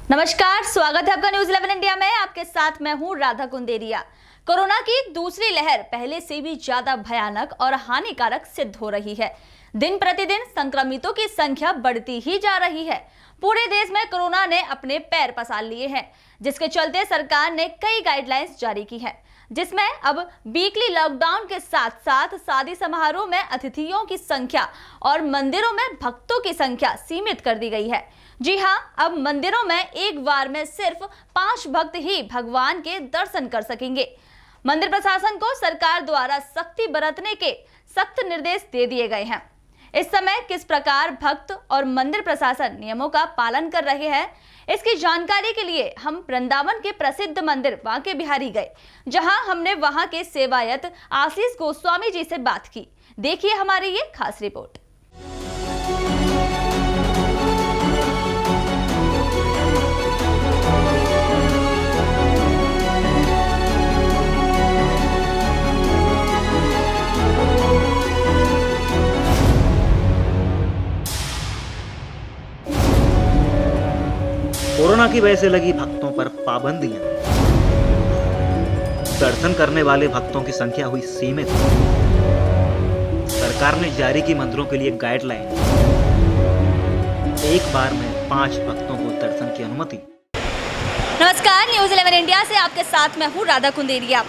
नमस्कार, स्वागत है आपका न्यूज़ 11 इंडिया में। आपके साथ मैं हूं राधा कुंदेरिया। कोरोना की दूसरी लहर पहले से भी ज्यादा भयानक और हानिकारक सिद्ध हो रही है। दिन प्रतिदिन संक्रमितों की संख्या बढ़ती ही जा रही है। पूरे देश में कोरोना ने अपने पैर पसार लिए हैं, जिसके चलते सरकार ने कई गाइडलाइंस जारी की है, जिसमें अब वीकली लॉकडाउन के साथ साथ शादी समारोह में अतिथियों की संख्या और मंदिरों में भक्तों की संख्या सीमित कर दी गई है। जी हां, अब मंदिरों में एक बार में सिर्फ 5 भक्त ही भगवान के दर्शन कर सकेंगे। मंदिर प्रशासन को सरकार द्वारा सख्ती बरतने के सख्त निर्देश दे दिए गए हैं। इस समय किस प्रकार भक्त और मंदिर प्रशासन नियमों का पालन कर रहे हैं, इसकी जानकारी के लिए हम वृंदावन के प्रसिद्ध मंदिर बांके बिहारी गए, जहां हमने वहां के सेवायत आशीष गोस्वामी जी से बात की। देखिए हमारी ये खास रिपोर्ट। कोरोना की वजह से लगी भक्तों पर पाबंदियां। दर्शन करने वाले भक्तों की संख्या हुई सीमित। सरकार ने जारी की मंदिरों के लिए गाइडलाइन। एक बार में 5 भक्तों को दर्शन की अनुमति। नमस्कार, न्यूज़ 11 इंडिया से आपके साथ मैं हूं राधा कुंदेरिया।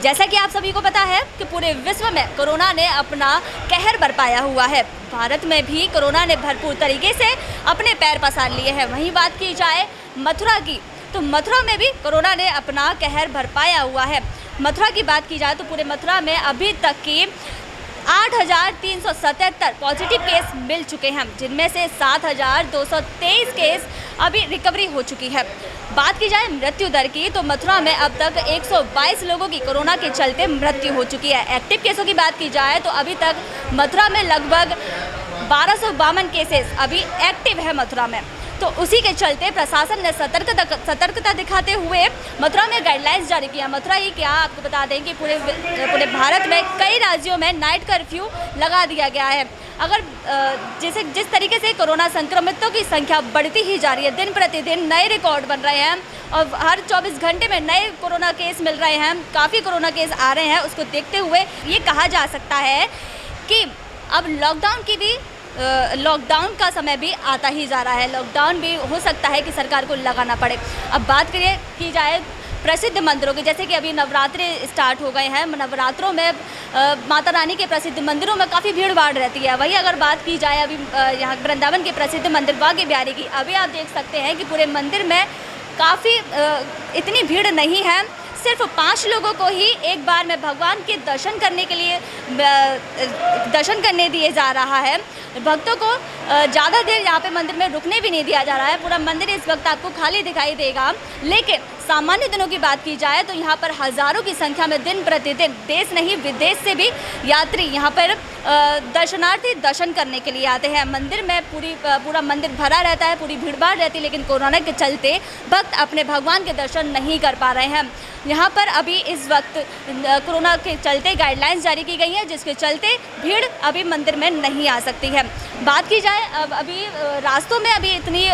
जैसा कि आप सभी को पता है कि पूरे विश्व में कोरोना ने अपना कहर बरपाया हुआ है। भारत में भी कोरोना ने भरपूर तरीके से अपने पैर पसार लिए हैं। वहीं बात की जाए मथुरा की, तो मथुरा में भी कोरोना ने अपना कहर बरपाया हुआ है। मथुरा की बात की जाए तो पूरे मथुरा में अभी तक की 8,377 पॉजिटिव केस मिल चुके हैं, जिनमें से 7,223 केस अभी रिकवरी हो चुकी है। बात की जाए मृत्यु दर की, तो मथुरा में अब तक 122 लोगों की कोरोना के चलते मृत्यु हो चुकी है। एक्टिव केसों की बात की जाए तो अभी तक मथुरा में लगभग 1252 केसेस अभी एक्टिव है मथुरा में। तो उसी के चलते प्रशासन ने सतर्कता दिखाते हुए मथुरा में गाइडलाइंस जारी किया। मथुरा ही क्या, आपको बता दें कि पूरे भारत में कई राज्यों में नाइट कर्फ्यू लगा दिया गया है। अगर जिस तरीके से कोरोना संक्रमितों की संख्या बढ़ती ही जा रही है, दिन प्रतिदिन नए रिकॉर्ड बन रहे हैं और हर 24 घंटे में नए कोरोना केस मिल रहे हैं, काफ़ी कोरोना केस आ रहे हैं, उसको देखते हुए ये कहा जा सकता है कि अब लॉकडाउन का समय भी आता ही जा रहा है। लॉकडाउन भी हो सकता है कि सरकार को लगाना पड़े। अब बात की जाए प्रसिद्ध मंदिरों की, जैसे कि अभी नवरात्रि स्टार्ट हो गए हैं। नवरात्रों में माता रानी के प्रसिद्ध मंदिरों में काफ़ी भीड़ भाड़ रहती है। वहीं अगर बात की जाए अभी यहाँ वृंदावन के प्रसिद्ध मंदिर बांके बिहारी की, अभी आप देख सकते हैं कि पूरे मंदिर में काफ़ी इतनी भीड़ नहीं है। सिर्फ 5 लोगों को ही एक बार में भगवान के दर्शन करने के लिए दर्शन करने दिए जा रहा है। भक्तों को ज़्यादा देर यहाँ पे मंदिर में रुकने भी नहीं दिया जा रहा है। पूरा मंदिर इस वक्त आपको खाली दिखाई देगा। लेकिन सामान्य दिनों की बात की जाए तो यहाँ पर हज़ारों की संख्या में दिन प्रतिदिन देश नहीं विदेश से भी यात्री यहाँ पर दर्शनार्थी दर्शन करने के लिए आते हैं। मंदिर में पूरा मंदिर भरा रहता है, पूरी भीड़ भाड़ रहती है, लेकिन कोरोना के चलते भक्त अपने भगवान के दर्शन नहीं कर पा रहे हैं। यहाँ पर अभी इस वक्त कोरोना के चलते गाइडलाइंस जारी की गई है, जिसके चलते भीड़ अभी मंदिर में नहीं आ सकती है। बात की जाए अब अभी रास्तों में अभी इतनी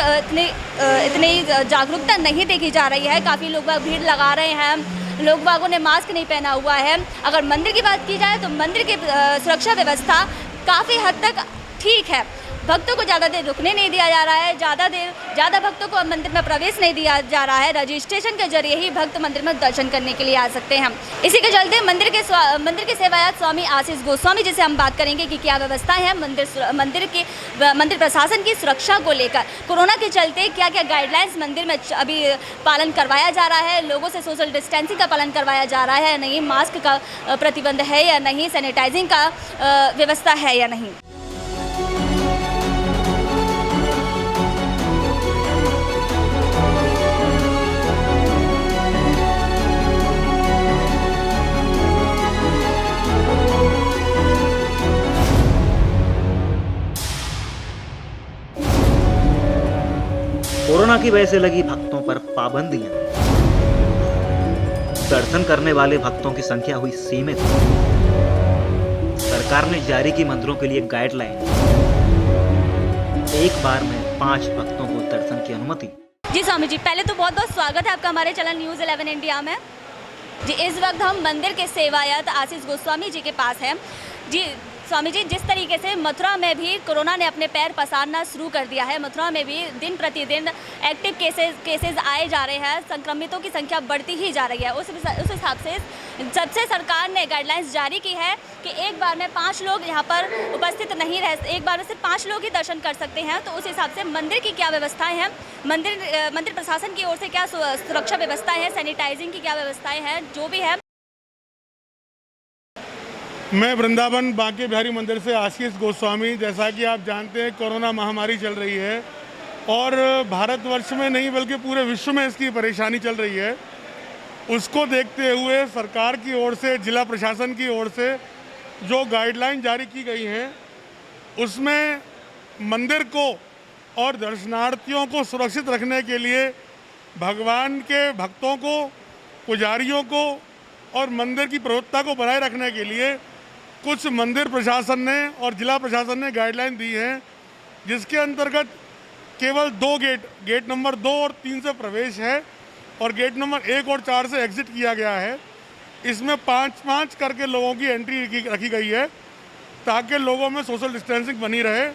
जागरूकता नहीं देखी जा रही है। काफ़ी लोग भीड़ लगा रहे हैं, लोग बागों ने मास्क नहीं पहना हुआ है। अगर मंदिर की बात की जाए तो मंदिर की सुरक्षा व्यवस्था काफ़ी हद तक ठीक है। भक्तों को ज़्यादा देर रुकने नहीं दिया जा रहा है, ज़्यादा भक्तों को मंदिर में प्रवेश नहीं दिया जा रहा है। रजिस्ट्रेशन के जरिए ही भक्त मंदिर में दर्शन करने के लिए आ सकते हैं। इसी के चलते मंदिर के सेवायत स्वामी आशीष गोस्वामी जी से हम बात करेंगे कि क्या व्यवस्थाएं हैं मंदिर प्रशासन की सुरक्षा को लेकर। कोरोना के चलते क्या क्या गाइडलाइंस मंदिर में अभी पालन करवाया जा रहा है, लोगों से सोशल डिस्टेंसिंग का पालन करवाया जा रहा है या नहीं, मास्क का प्रतिबंध है या नहीं, सैनिटाइजिंग का व्यवस्था है या नहीं। कोरोना की वजह से लगी भक्तों पर पाबंदियां। दर्शन करने वाले भक्तों की संख्या हुई सीमित। सरकार ने जारी की मंदिरों के लिए गाइडलाइन। एक बार में 5 भक्तों को दर्शन की अनुमति। जी स्वामी जी, पहले तो बहुत बहुत स्वागत है आपका हमारे चैनल न्यूज़ 11 इंडिया में। जी, इस वक्त हम मंदिर के सेवायत आशीष गोस्वामी जी के पास हैं। जी स्वामी जी, जिस तरीके से मथुरा में भी कोरोना ने अपने पैर पसारना शुरू कर दिया है, मथुरा में भी दिन प्रतिदिन एक्टिव केसेस आए जा रहे हैं, संक्रमितों की संख्या बढ़ती ही जा रही है। उस हिसाब से जब से सरकार ने गाइडलाइंस जारी की है कि एक बार में 5 लोग यहाँ पर उपस्थित नहीं रह, एक बार में सिर्फ 5 लोग ही दर्शन कर सकते हैं, तो उस हिसाब से मंदिर की क्या व्यवस्थाएं हैं, मंदिर प्रशासन की ओर से क्या सुरक्षा व्यवस्थाएं हैं, सैनिटाइजिंग की क्या व्यवस्थाएं हैं, जो भी है। मैं वृंदावन बांके बिहारी मंदिर से आशीष गोस्वामी। जैसा कि आप जानते हैं, कोरोना महामारी चल रही है और भारतवर्ष में नहीं बल्कि पूरे विश्व में इसकी परेशानी चल रही है। उसको देखते हुए सरकार की ओर से, जिला प्रशासन की ओर से जो गाइडलाइन जारी की गई हैं, उसमें मंदिर को और दर्शनार्थियों को सुरक्षित रखने के लिए भगवान के भक्तों को, पुजारियों को और मंदिर की प्रभुत्ता को बनाए रखने के लिए कुछ मंदिर प्रशासन ने और जिला प्रशासन ने गाइडलाइन दी है, जिसके अंतर्गत केवल 2 गेट नंबर 2 और 3 से प्रवेश है और गेट नंबर 1 और 4 से एग्जिट किया गया है। इसमें 5-5 करके लोगों की एंट्री रखी गई है ताकि लोगों में सोशल डिस्टेंसिंग बनी रहे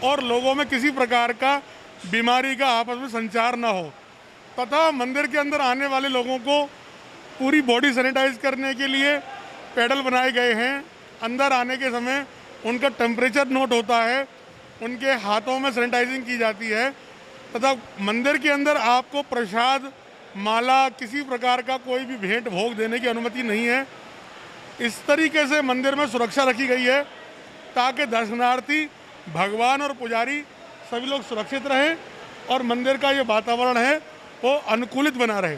और लोगों में किसी प्रकार का बीमारी का आपस में संचार ना हो, तथा मंदिर के अंदर आने वाले लोगों को पूरी बॉडी सैनिटाइज करने के लिए पैडल बनाए गए हैं। अंदर आने के समय उनका टेम्परेचर नोट होता है, उनके हाथों में सैनिटाइजिंग की जाती है तथा मंदिर के अंदर आपको प्रसाद, माला, किसी प्रकार का कोई भी भेंट भोग देने की अनुमति नहीं है। इस तरीके से मंदिर में सुरक्षा रखी गई है ताकि दर्शनार्थी, भगवान और पुजारी सभी लोग सुरक्षित रहें और मंदिर का ये वातावरण है वो अनुकूलित बना रहे।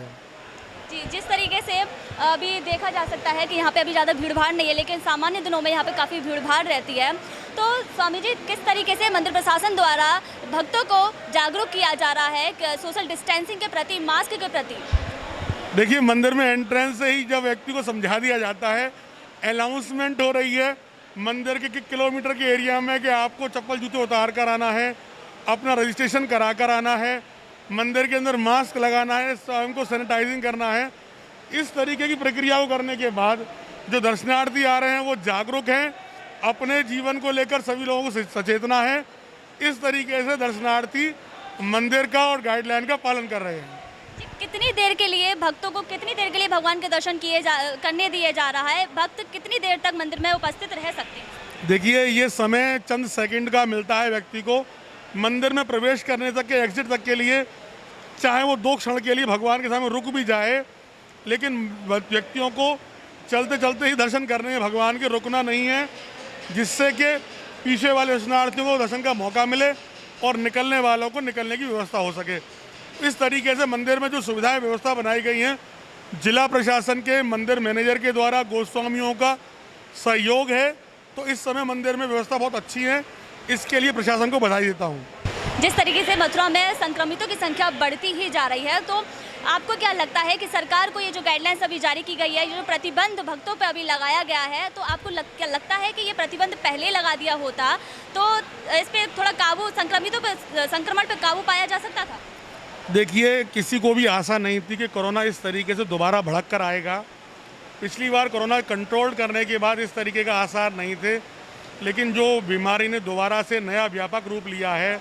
जी, जिस तरीके से अभी देखा जा सकता है कि यहाँ पे अभी ज़्यादा भीड़ भाड़ नहीं है, लेकिन सामान्य दिनों में यहाँ पे काफ़ी भीड़ भाड़ रहती है। तो स्वामी जी, किस तरीके से मंदिर प्रशासन द्वारा भक्तों को जागरूक किया जा रहा है सोशल डिस्टेंसिंग के प्रति, मास्क के प्रति? देखिए, मंदिर में एंट्रेंस से ही जब व्यक्ति को समझा दिया जाता है, अनाउंसमेंट हो रही है मंदिर के किलोमीटर के एरिया में कि आपको चप्पल जूते उतार कर आना है, अपना रजिस्ट्रेशन करा कर आना है, मंदिर के अंदर मास्क लगाना है, स्वयं को सैनिटाइजिंग करना है। इस तरीके की प्रक्रिया को करने के बाद जो दर्शनार्थी आ रहे हैं वो जागरूक हैं, अपने जीवन को लेकर सभी लोगों को सचेतना है। इस तरीके से दर्शनार्थी मंदिर का और गाइडलाइन का पालन कर रहे हैं। कितनी देर के लिए भक्तों को, कितनी देर के लिए भगवान के दर्शन करने दिए जा रहा है? भक्त कितनी देर तक मंदिर में उपस्थित रह सकते हैं? देखिए, ये समय चंद सेकंड का मिलता है व्यक्ति को मंदिर में प्रवेश करने तक के, एग्जिट तक के लिए। चाहे वो 2 क्षण के लिए भगवान के सामने रुक भी जाए, लेकिन व्यक्तियों को चलते चलते ही दर्शन करने में भगवान के रुकना नहीं है, जिससे कि पीछे वाले दर्शनार्थियों को दर्शन का मौका मिले और निकलने वालों को निकलने की व्यवस्था हो सके। इस तरीके से मंदिर में जो सुविधाएं व्यवस्था बनाई गई हैं, जिला प्रशासन के मंदिर मैनेजर के द्वारा गोस्वामियों का सहयोग है, तो इस समय मंदिर में व्यवस्था बहुत अच्छी है। इसके लिए प्रशासन को बधाई देता हूँ। जिस तरीके से मथुरा में संक्रमितों की संख्या बढ़ती ही जा रही है, तो आपको क्या लगता है कि सरकार को ये जो गाइडलाइंस अभी जारी की गई है, ये जो प्रतिबंध भक्तों पर अभी लगाया गया है, तो आपको क्या लगता है कि ये प्रतिबंध पहले लगा दिया होता तो इस पर थोड़ा काबू, संक्रमण पर काबू पाया जा सकता था? देखिए, किसी को भी आशा नहीं थी कि कोरोना इस तरीके से दोबारा भड़क कर आएगा। पिछली बार कोरोना कंट्रोल करने के बाद इस तरीके का आसार नहीं थे, लेकिन जो बीमारी ने दोबारा से नया व्यापक रूप लिया है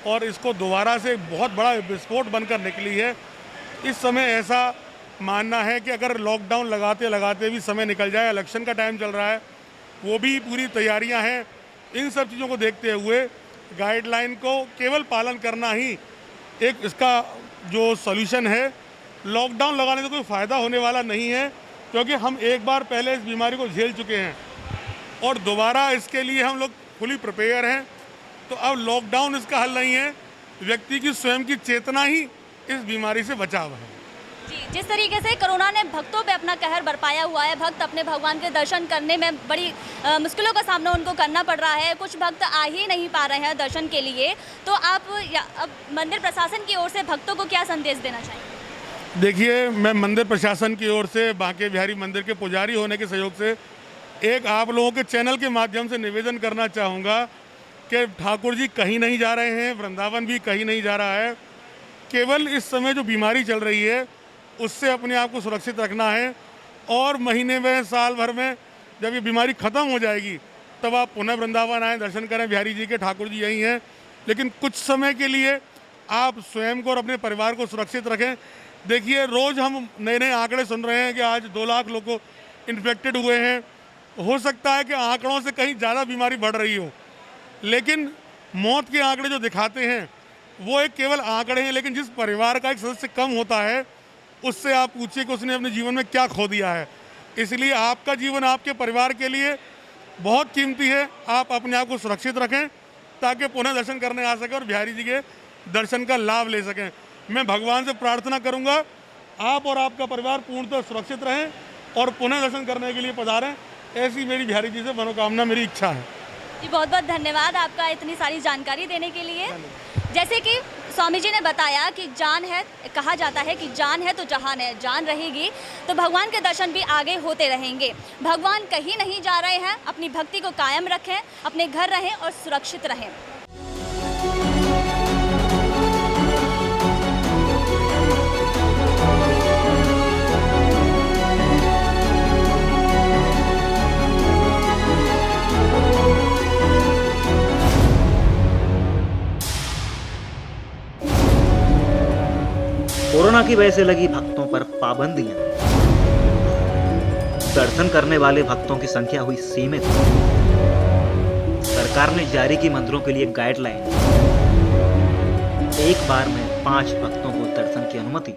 और इसको दोबारा से बहुत बड़ा विस्फोट बनकर निकली है, इस समय ऐसा मानना है कि अगर लॉकडाउन लगाते लगाते भी समय निकल जाए, इलेक्शन का टाइम चल रहा है, वो भी पूरी तैयारियां हैं, इन सब चीज़ों को देखते हुए गाइडलाइन को केवल पालन करना ही एक इसका जो सॉल्यूशन है। लॉकडाउन लगाने से कोई फ़ायदा होने वाला नहीं है, क्योंकि हम एक बार पहले इस बीमारी को झेल चुके हैं और दोबारा इसके लिए हम लोग फुली प्रिपेयर हैं। तो अब लॉकडाउन इसका हल नहीं है, व्यक्ति की स्वयं की चेतना ही इस बीमारी से बचाव है। जी, जिस तरीके से कोरोना ने भक्तों पे अपना कहर बरपाया हुआ है, भक्त अपने भगवान के दर्शन करने में बड़ी मुश्किलों का सामना उनको करना पड़ रहा है, कुछ भक्त आ ही नहीं पा रहे हैं दर्शन के लिए, तो आप अब मंदिर प्रशासन की ओर से भक्तों को क्या संदेश देना चाहिए? देखिए, मैं मंदिर प्रशासन की ओर से, बांके बिहारी मंदिर के पुजारी होने के सहयोग से एक आप लोगों के चैनल के माध्यम से निवेदन करना चाहूँगा कि ठाकुर जी कहीं नहीं जा रहे हैं, वृंदावन भी कहीं नहीं जा रहा है। केवल इस समय जो बीमारी चल रही है उससे अपने आप को सुरक्षित रखना है, और महीने में, साल भर में जब ये बीमारी ख़त्म हो जाएगी तब आप पुनः वृंदावन आएँ, दर्शन करें बिहारी जी के। ठाकुर जी यही हैं, लेकिन कुछ समय के लिए आप स्वयं को और अपने परिवार को सुरक्षित रखें। देखिए, रोज़ हम नए नए आंकड़े सुन रहे हैं कि आज 2 लाख लोग इन्फेक्टेड हुए हैं। हो सकता है कि आंकड़ों से कहीं ज़्यादा बीमारी बढ़ रही हो, लेकिन मौत के आंकड़े जो दिखाते हैं वो एक केवल आंकड़े हैं। लेकिन जिस परिवार का एक सदस्य कम होता है उससे आप पूछिए कि उसने अपने जीवन में क्या खो दिया है। इसलिए आपका जीवन आपके परिवार के लिए बहुत कीमती है। आप अपने आप को सुरक्षित रखें ताकि पुनः दर्शन करने आ सकें और बिहारी जी के दर्शन का लाभ ले सकें। मैं भगवान से प्रार्थना करूंगा आप और आपका परिवार पूर्णतः सुरक्षित रहें और पुनः दर्शन करने के लिए पधारें। ऐसी मेरी बिहारी जी से मनोकामना, मेरी इच्छा है जी। बहुत बहुत धन्यवाद आपका इतनी सारी जानकारी देने के लिए। जैसे कि स्वामी जी ने बताया कि जान है, कहा जाता है कि जान है तो जहान है, जान रहेगी तो भगवान के दर्शन भी आगे होते रहेंगे। भगवान कहीं नहीं जा रहे हैं, अपनी भक्ति को कायम रखें, अपने घर रहें और सुरक्षित रहें। कोरोना की वजह से लगी भक्तों पर पाबंदियां। दर्शन करने वाले भक्तों की संख्या हुई सीमित। सरकार ने जारी की मंदिरों के लिए गाइडलाइन। एक बार में 5 भक्तों को दर्शन की अनुमति।